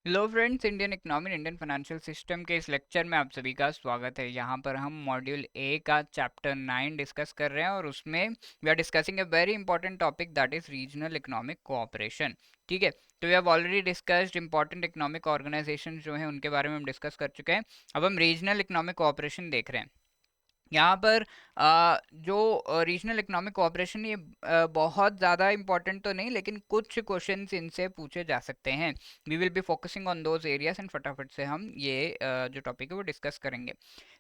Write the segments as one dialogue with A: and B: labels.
A: Hello friends, Indian economy Indian financial system के इस lecture में आप सभी का स्वागत है। यहाँ पर हम मॉड्यूल ए का चैप्टर 9 डिस्कस कर रहे हैं और उसमें we are discussing a very important topic that is regional economic cooperation. ठीक है, तो we have already discussed important economic organisation जो हैं उनके बारे में हम डिस्कस कर चुके हैं। अब हम रीजनल इकोनॉमिक कोऑपरेशन देख रहे हैं। यहाँ पर जो रीजनल इकोनॉमिक कोऑपरेशन ये बहुत ज़्यादा इंपॉर्टेंट तो नहीं, लेकिन कुछ क्वेश्चंस इनसे पूछे जा सकते हैं। We will be focusing on those areas and फटाफट से हम ये जो टॉपिक है वो डिस्कस करेंगे।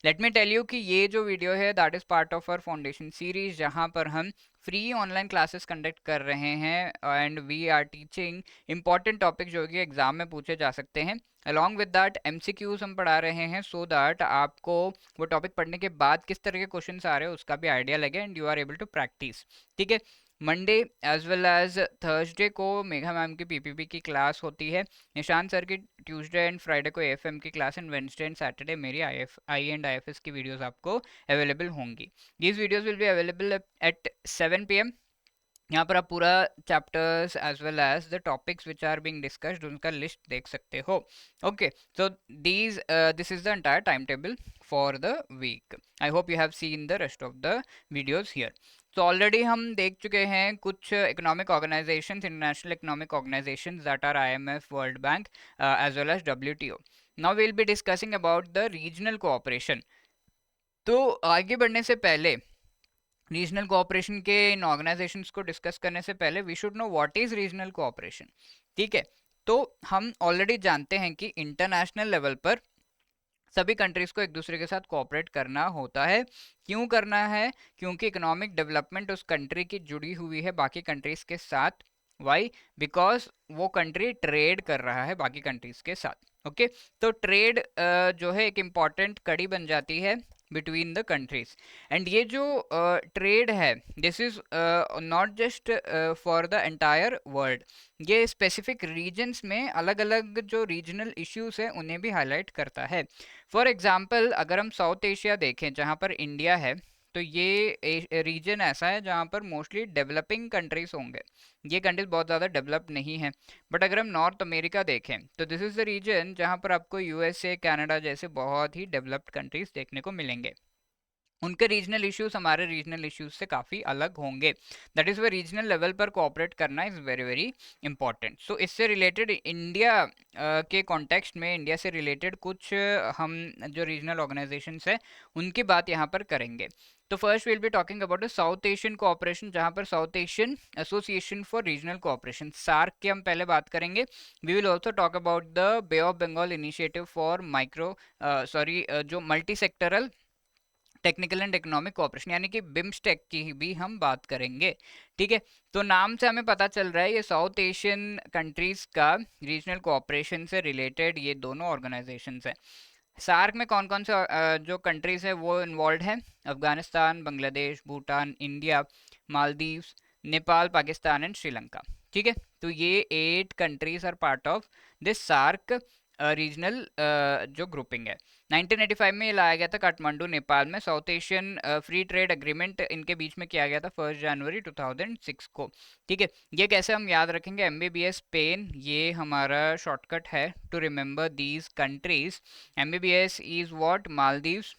A: लेट मी टेल यू कि ये जो वीडियो है that is part of our foundation series, जहाँ पर हम फ्री ऑनलाइन क्लासेस कंडक्ट कर रहे हैं and we are teaching important topic जो कि एग्जाम में पूछे जा सकते हैं। अलॉन्ग विद दैट एमसीक्यूज हम पढ़ा रहे हैं सो दैट आपको वो टॉपिक पढ़ने के बाद किस तरह के क्वेश्चंस आ रहे हैं उसका भी आइडिया लगे and you are able to practise. ठीक है, Monday as well as Thursday को मेघा मैम की पीपीपी की क्लास होती है, निशांत सर की ट्यूसडे एंड फ्राइडे को एएफएम की class and Wednesday and Saturday मेरी आई एंड आईएफएस की वीडियोस आपको अवेलेबल होंगी। These videos will be available at 7 PM। यहाँ पर आप पूरा chapters as well as the topics which are being discussed उनका लिस्ट देख सकते हो। Okay, so these this is the entire time table for the week. I hope you have seen the rest of the videos here. तो already हम देख चुके हैं कुछ economic organisations, international economic organisations that are IMF, World Bank as well as WTO. Now we will be discussing about the regional cooperation. तो आगे बढ़ने से पहले, रीजनल कोऑपरेशन के इन ऑर्गेनाइजेशंस को डिस्कस करने से पहले we should know what is regional cooperation. ठीक है, तो हम ऑलरेडी जानते हैं कि इंटरनेशनल लेवल पर सभी कंट्रीज को एक दूसरे के साथ कोऑपरेट करना होता है। क्यों करना है? क्योंकि इकोनॉमिक डेवलपमेंट उस कंट्री की जुड़ी हुई है बाकी कंट्रीज के साथ। वाई? बिकॉज वो कंट्री ट्रेड कर रहा है बाकी कंट्रीज के साथ। ओके, तो ट्रेड जो है एक इम्पॉर्टेंट कड़ी बन जाती है बिटवीन द कंट्रीज। एंड ये जो ट्रेड है this is not just for the entire world, ये स्पेसिफिक रीजन्स में अलग अलग जो रीजनल इश्यूज है उन्हें भी हाईलाइट करता है। फॉर एग्जाम्पल अगर हम साउथ एशिया देखें जहाँ पर इंडिया है, तो ये रीजन ऐसा है जहाँ पर मोस्टली डेवलपिंग कंट्रीज होंगे। ये कंट्रीज बहुत ज़्यादा डेवलप नहीं है। बट अगर हम नॉर्थ अमेरिका देखें तो दिस इज़ द रीजन जहाँ पर आपको यूएसए, कनाडा जैसे बहुत ही डेवलप्ड कंट्रीज देखने को मिलेंगे। उनके रीजनल इश्यूज हमारे रीजनल इश्यूज से काफ़ी अलग होंगे। That is way regional level पर कोऑपरेट करना इज़ वेरी वेरी इंपॉर्टेंट। सो इससे रिलेटेड इंडिया के कॉन्टेक्स्ट में, इंडिया से रिलेटेड कुछ हम जो रीजनल ऑर्गेनाइजेशंस है उनकी बात यहाँ पर करेंगे। तो first will be talking about the South Asian cooperation, जहाँ पर South Asian Association for Regional Cooperation, SAARC की हम पहले बात करेंगे। We will also talk about the Bay of Bengal Initiative for जो multi sectoral technical and economic cooperation यानी कि बिम्स्टेक की भी हम बात करेंगे। ठीक है, तो नाम से हमें पता चल रहा है ये साउथ एशियन कंट्रीज का रीजनल कोऑपरेशन से रिलेटेड ये दोनों ऑर्गेनाइजेशंस हैं। सार्क में कौन कौन से जो कंट्रीज है वो इन्वॉल्व है? Afghanistan, Bangladesh, Bhutan, India, Maldives, Nepal, Pakistan and Sri Lanka. ठीक है, तो ये 8 countries are part of this SAARC regional जो ग्रुपिंग है। 1985 में ये लाया गया था काठमांडू, नेपाल में। South Asian free trade agreement इनके बीच में किया गया था 1 जनवरी 2006 को। ठीक है, ये कैसे हम याद रखेंगे? एमबीबीएस पेन, ये हमारा शॉर्टकट है to remember these countries. MBBS is what? Maldives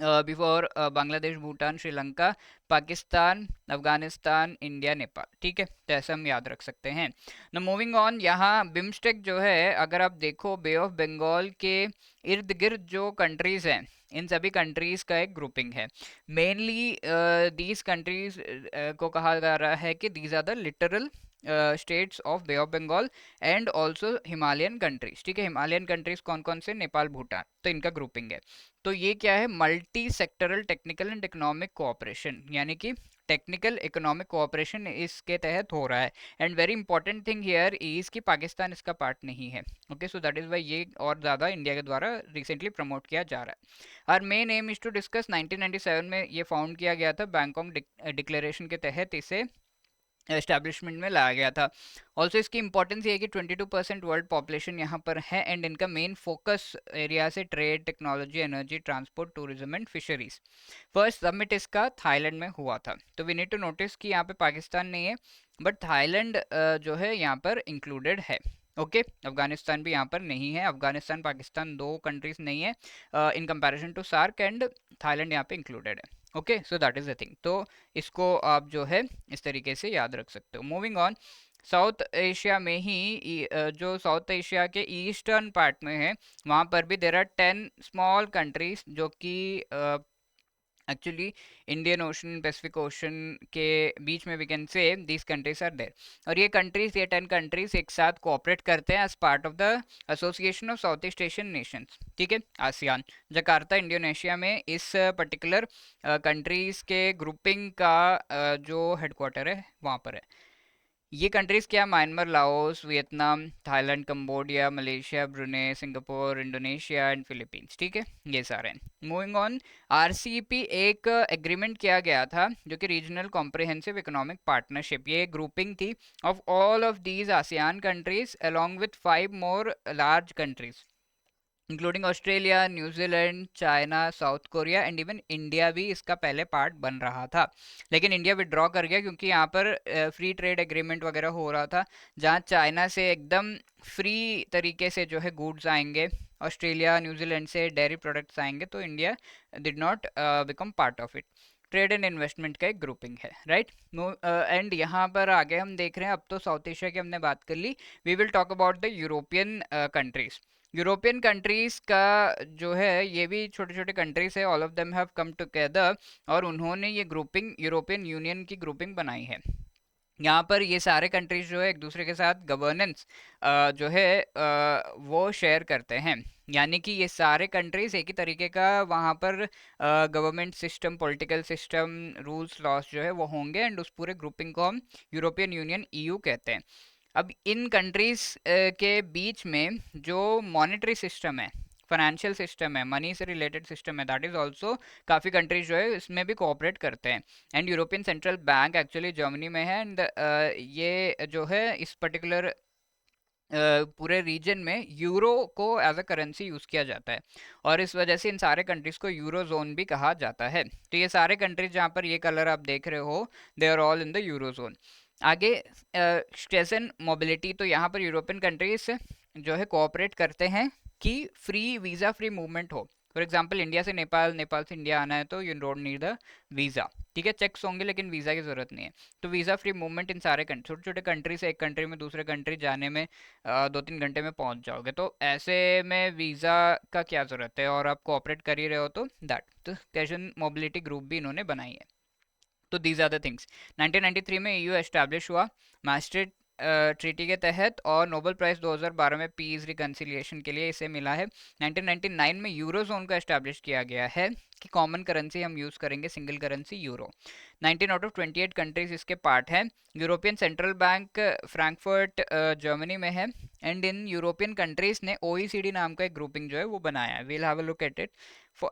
A: before Bangladesh, Bhutan, Sri Lanka, Pakistan, Afghanistan, India, Nepal. ठीक है, तो ऐसे हम याद रख सकते हैं। न मूविंग ऑन, यहाँ बिम्स्टेक जो है अगर आप देखो बे ऑफ बंगाल के इर्द गिर्द जो कंट्रीज हैं इन सभी कंट्रीज का एक ग्रुपिंग है। मेनली दीज कंट्रीज को कहा जा रहा है कि these are the littoral states of bay of Bengal and also Himalayan countries. ठीक है, हिमालयन कंट्रीज कौन कौन से? नेपाल, भूटान, तो इनका ग्रुपिंग है। तो ये क्या है? Multi sectoral technical and economic cooperation, यानी कि टेक्निकल इकोनॉमिक कोऑपरेशन इसके तहत हो रहा है। And very important thing here is कि पाकिस्तान इसका पार्ट नहीं है। Okay, so that is why ये और ज़्यादा इंडिया के द्वारा रिसेंटली प्रमोट किया जा रहा है। और main aim is to discuss, 1997 में ये फाउंड किया गया था, बैंकॉक डिक्लेरेशन के तहत इसे एस्टैब्लिशमेंट में लाया गया था। ऑल्सो इसकी इंपॉर्टेंस ये है कि 22% वर्ल्ड पॉपुलेशन यहाँ पर है एंड इनका मेन फोकस एरिया से trade, technology, energy, transport, tourism and fisheries. First submit इसका थाईलैंड में हुआ था। तो वी नीड टू नोटिस कि यहाँ पे पाकिस्तान नहीं है बट थाईलैंड जो है यहाँ पर इंक्लूडेड है। ओके अफगानिस्तान भी यहाँ पर नहीं है, अफगानिस्तान पाकिस्तान दो कंट्रीज नहीं है in comparison to SAARC, and Thailand यहाँ पे इंक्लूडेड है। Okay so that is the thing, तो इसको आप जो है इस तरीके से याद रख सकते हो। मूविंग ऑन, साउथ एशिया में ही जो साउथ एशिया के ईस्टर्न पार्ट में है, वहाँ पर भी देर आर 10 स्मॉल कंट्रीज जो कि actually Indian Ocean Pacific Ocean के बीच में we can say these countries are there, और ये कंट्रीज, ये 10 कंट्रीज एक साथ कोऑपरेट करते हैं as part of the Association of South East Asian Nations, ठीक है, आसियान। जकार्ता इंडोनेशिया में इस पर्टिकुलर कंट्रीज के ग्रुपिंग का जो हेडक्वार्टर है वहाँ पर है। ये कंट्रीज क्या, Myanmar, Laos, Vietnam, Thailand, Cambodia, Malaysia, Bruyne, Singapore, Indonesia and Philippines, ठीक है, ये सारे हैं। मूविंग ऑन, आरसीईपी एक एग्रीमेंट किया गया था जो कि रीजनल कॉम्प्रिहेंसिव इकोनॉमिक पार्टनरशिप, ये ग्रुपिंग थी of all of these ASEAN countries along with 5 more large countries including Australia, New Zealand, China, south Korea and even India भी इसका पहले पार्ट बन रहा था, लेकिन इंडिया विड्रॉ कर गया क्योंकि यहाँ पर फ्री ट्रेड एग्रीमेंट वगैरह हो रहा था, जहाँ चाइना से एकदम फ्री तरीके से जो है गुड्स आएंगे, ऑस्ट्रेलिया न्यूजीलैंड से डेयरी प्रोडक्ट्स आएंगे, तो India did not become part of it. Trade and investment का एक ग्रुपिंग है, राइट। एंड यहाँ पर आगे हम देख रहे हैं, अब तो साउथ एशिया की हमने बात कर ली, we will talk about the European countries. European countries का जो है ये भी छोटे छोटे कंट्रीज है, all of them have come together, और उन्होंने ये ग्रुपिंग यूरोपियन यूनियन की ग्रुपिंग बनाई है। यहाँ पर ये सारे कंट्रीज जो है एक दूसरे के साथ गवर्नेंस जो है वो शेयर करते हैं, यानी कि ये सारे कंट्रीज एक ही तरीके का वहाँ पर government system, political system, rules loss जो है वो होंगे, एंड उस पूरे ग्रुपिंग को हम यूरोपियन यूनियन ईयू कहते हैं। अब इन कंट्रीज के बीच में जो मॉनेटरी सिस्टम है, फाइनेंशियल सिस्टम है, मनी से रिलेटेड सिस्टम है, दैट इज ऑल्सो काफ़ी कंट्रीज जो है इसमें भी कोऑपरेट करते हैं। And European Central bank actually Germany में है, एंड ये जो है इस पर्टिकुलर पूरे रीजन में यूरो को एज अ करेंसी यूज़ किया जाता है, और इस वजह से इन सारे कंट्रीज़ को यूरो जोन भी कहा जाता है। तो ये सारे कंट्रीज जहाँ पर ये कलर आप देख रहे हो, they are all in the euro zone. आगे स्ट्रेस एंड मोबिलिटी, तो यहाँ पर यूरोपियन कंट्रीज जो है कोऑपरेट करते हैं कि फ्री वीज़ा फ्री मूवमेंट हो। फॉर एग्जांपल इंडिया से नेपाल, नेपाल से इंडिया आना है तो you don't need the visa, ठीक है, चेक्स होंगे लेकिन वीज़ा की ज़रूरत नहीं है। तो वीज़ा फ्री मूवमेंट इन सारे छोटे छोटे कंट्री से एक कंट्री में दूसरे कंट्री जाने में 2-3 घंटे में पहुंच जाओगे, तो ऐसे में वीज़ा का क्या ज़रूरत है, और आप कोऑपरेट कर ही रहे हो, तो दैट तो कैजन मोबिलिटी ग्रुप भी इन्होंने बनाई है। तो दीज आर द थिंग्स। 1993 में ईयू एस्टैब्लिश हुआ मैस्ट्रिक्ट ट्रीटी के तहत, और नोबेल प्राइज़ 2012 में पीस रिकन्सिलिएशन के लिए इसे मिला है। 1999 में यूरो जोन को एस्टैब्लिश किया गया है कि कॉमन करेंसी हम यूज़ करेंगे, single currency euro. 19 out of 28 countries इसके पार्ट हैं। European Central Bank Frankfurt Germany में है, एंड इन यूरोपियन कंट्रीज ने ओईसीडी नाम का एक ग्रुपिंग जो है वो बनाया है, we'll have a look at it.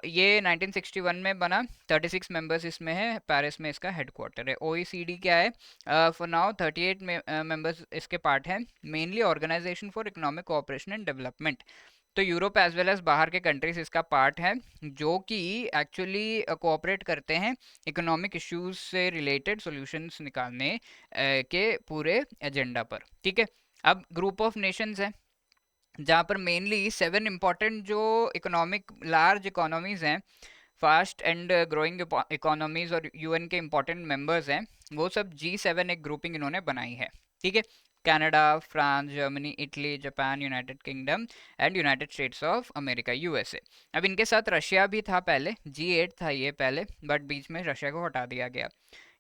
A: ये 1961 में बना, 36 मेंबर्स इसमें है, पेरिस में इसका हेडक्वार्टर है। ओईसीडी क्या है, फॉर नाउ 38 मेंबर्स इसके पार्ट हैं, mainly organisation for economic cooperation and development. तो यूरोप एज वेल एज बाहर के कंट्रीज इसका पार्ट है, जो कि एक्चुअली कोऑपरेट करते हैं इकोनॉमिक इश्यूज से रिलेटेड सॉल्यूशंस निकालने के पूरे एजेंडा पर, ठीक है। अब ग्रुप ऑफ नेशंस है जहाँ पर मेनली 7 इंपॉर्टेंट जो इकोनॉमिक लार्ज इकोनॉमीज हैं, फास्ट एंड ग्रोइंग इकोनॉमीज और यूएन के इंपॉर्टेंट मेंबर्स हैं, वो सब G7 एक ग्रुपिंग इन्होंने बनाई है, ठीक है। Canada, France, Germany, Italy, Japan, United kingdom and United states of America, USA. अब इनके साथ रशिया भी था पहले, G8 था ये पहले, बट बीच में रशिया को हटा दिया गया।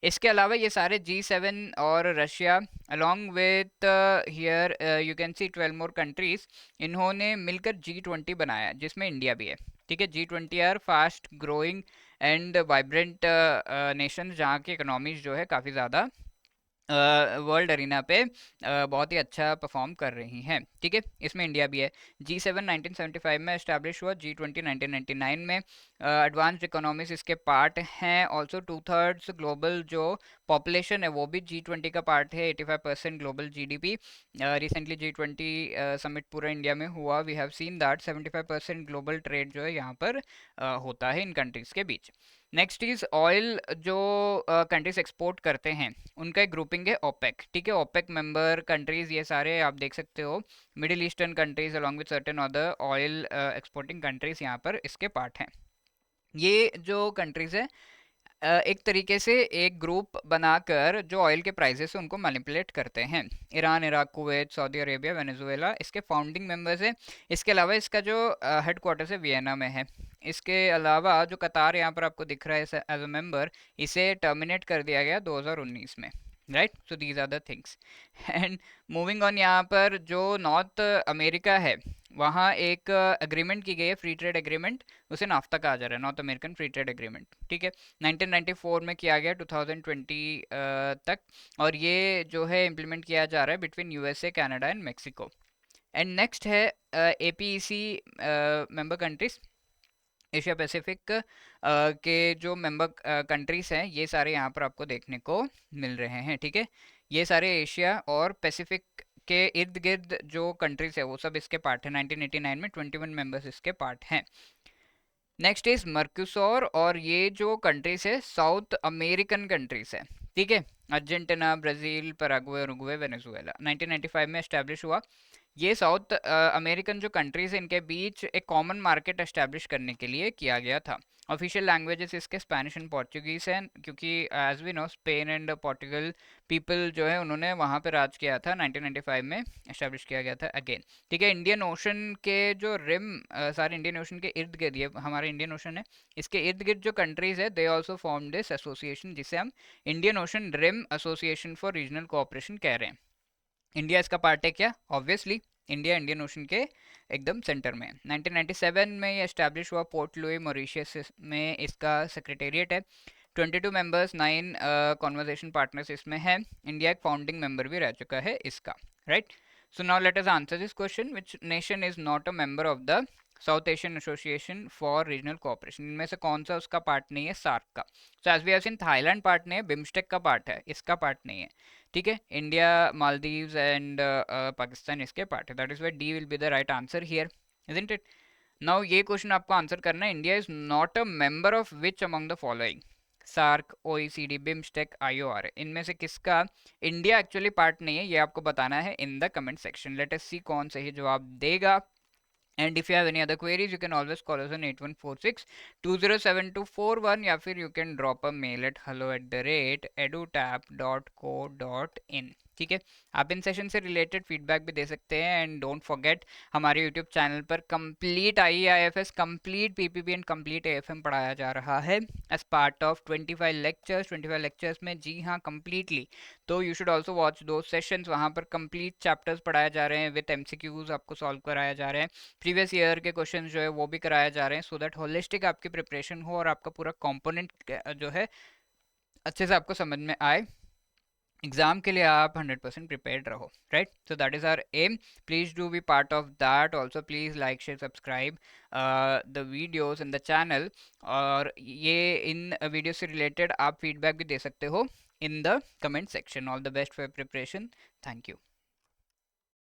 A: इसके अलावा ये सारे G7 और Russia along with here you can see 12 more countries, इन्होंने मिलकर G20 बनाया जिसमें इंडिया भी है, ठीक है। G20 are fast growing and vibrant nation जहाँ की इकोनॉमीज जो है काफ़ी ज़्यादा वर्ल्ड अरीना पे बहुत ही अच्छा परफॉर्म कर रही हैं, ठीक है। इसमें इंडिया भी है। G7 1975 में एस्टैब्लिश हुआ, G20 1999 में, एडवांस्ड इकोनॉमीज इसके पार्ट हैं। ऑल्सो 2/3 ग्लोबल जो पॉपुलेशन है वो भी G20 का पार्ट है। 85% global GDP। Recently G20 summit पूरा इंडिया में हुआ। We have seen that 75% global trade जो है यहाँ पर होता है इन कंट्रीज के बीच। नेक्स्ट इज ऑयल जो कंट्रीज एक्सपोर्ट करते हैं उनका एक ग्रुपिंग है ओपेक, ठीक है। ओपेक मेंबर कंट्रीज ये सारे आप देख सकते हो, middle eastern countries along with certain other oil exporting countries यहाँ पर इसके पार्ट हैं। ये जो कंट्रीज है एक तरीके से एक ग्रुप बनाकर जो ऑयल के प्राइसेस है उनको मैनिपुलेट करते हैं। Iran, Iraq, Kuwait, Saudi Arabia, Venezuela इसके फाउंडिंग मेंबर्स हैं। इसके अलावा इसका जो हेड क्वार्टर्स है वियना में है। इसके अलावा जो कतार यहाँ पर आपको दिख रहा है एज अ मेंबर, इसे टर्मिनेट कर दिया गया 2019 में, right. So these are the things and moving on. यहाँ पर जो नॉर्थ अमेरिका है वहाँ एक एग्रीमेंट की गई है, फ्री ट्रेड एग्रीमेंट, उसे नाफ्ता कहा जा रहा है, north American free trade agreement, ठीक है। 1994 में किया गया 2020 तक, और ये जो है इम्प्लीमेंट किया जा रहा है between USA, Canada and Mexico. And next है APEC member countries, Asia Pacific के जो मेंबर कंट्रीज हैं ये सारे यहाँ पर आपको देखने को मिल रहे हैं, ठीक है। ये सारे एशिया और पैसिफिक के इर्द गिर्द जो कंट्रीज है वो सब इसके पार्ट है। 1989 में 21 मेंबर्स इसके पार्ट हैं। नेक्स्ट इज मर्क्यूसोर, और ये जो कंट्रीज है साउथ अमेरिकन कंट्रीज है, ठीक है। Argentina, Brazil, Paraguay, Uruguay, Venezuela 1995 में एस्टैब्लिश हुआ। ये साउथ अमेरिकन जो कंट्रीज है इनके बीच एक कॉमन मार्केट एस्टैब्लिश करने के लिए किया गया था। ऑफिशियल लैंग्वेजेस इसके स्पेनिश एंड पोर्चुगीज हैं, क्योंकि as we know Spain and Portugal people जो है उन्होंने वहाँ पे राज किया था। 1995 में एस्टैब्लिश किया गया था अगेन, ठीक है। इंडियन ओशन के जो रिम सारे इंडियन ओशन के इर्द गिर्द, ये हमारा इंडियन ओशन है, इसके इर्द गिर्द जो कंट्रीज है they also form this association जिसे हम Indian Ocean Rim Association for Regional Cooperation कह रहे हैं। इंडिया इसका पार्ट है क्या? ऑब्वियसली इंडिया इंडियन ओशन के एकदम सेंटर में। 1997 में ये एस्टैब्लिश हुआ पोर्ट लुई मॉरिशस में, इसका सेक्रेटेरिएट है। 22 मेंबर्स, 9 कॉन्वर्सेशन पार्टनर्स इसमें हैं। इंडिया एक फाउंडिंग मेंबर भी रह चुका है इसका, right. So now let us answer this question, which nation is not a member of the South Asian Association for Regional cooperation? इनमें से कौन सा उसका पार्ट नहीं है? सार्क का। So as we have seen Thailand part नहीं है, बिम्स्टेक का पार्ट है, इसका पार्ट नहीं है, ठीक है। इंडिया, मालदीव्स एंड पाकिस्तान इसके पार्ट है। That is why D will be the right answer here, isn't it? Now ये क्वेश्चन आपको आंसर करना है, India is not a member of which among the following? SAARC, OECD, BIMSTEC, IOR, इनमें से किसका India actually part नहीं है? ये आपको बताना है in the comment section. Let us see कौन सही जवाब देगा। And if you have any other queries, you can always call us on 8146-207241, या फिर you can drop a mail at hello@edutap.co.in, ठीक है। आप इन सेशन से रिलेटेड फीडबैक भी दे सकते हैं। एंड डोंट फॉरगेट हमारे यूट्यूब चैनल पर complete IEIFS, complete PPP and complete AFM पढ़ाया जा रहा है as part of 25 lectures. 25 lectures में, जी हाँ, कंप्लीटली। तो यू शुड ऑल्सो वॉच दो सेशंस, वहाँ पर कंप्लीट चैप्टर्स पढ़ाए जा रहे हैं विद MCQs आपको सॉल्व कराया जा रहे हैं। प्रीवियस ईयर के क्वेश्चन जो है वो भी कराए जा रहे हैं, सो दैट होलिस्टिक आपकी प्रिपरेशन हो और आपका पूरा कंपोनेंट जो है अच्छे से आपको समझ में आए। एग्जाम के लिए आप 100% प्रिपेयर्ड रहो, right. So that is our aim. Please do be part of that also. Please like, share, subscribe the videos in the channel. और ये इन वीडियो से रिलेटेड आप फीडबैक भी दे सकते हो in the comment section. All the best for preparation. Thank you.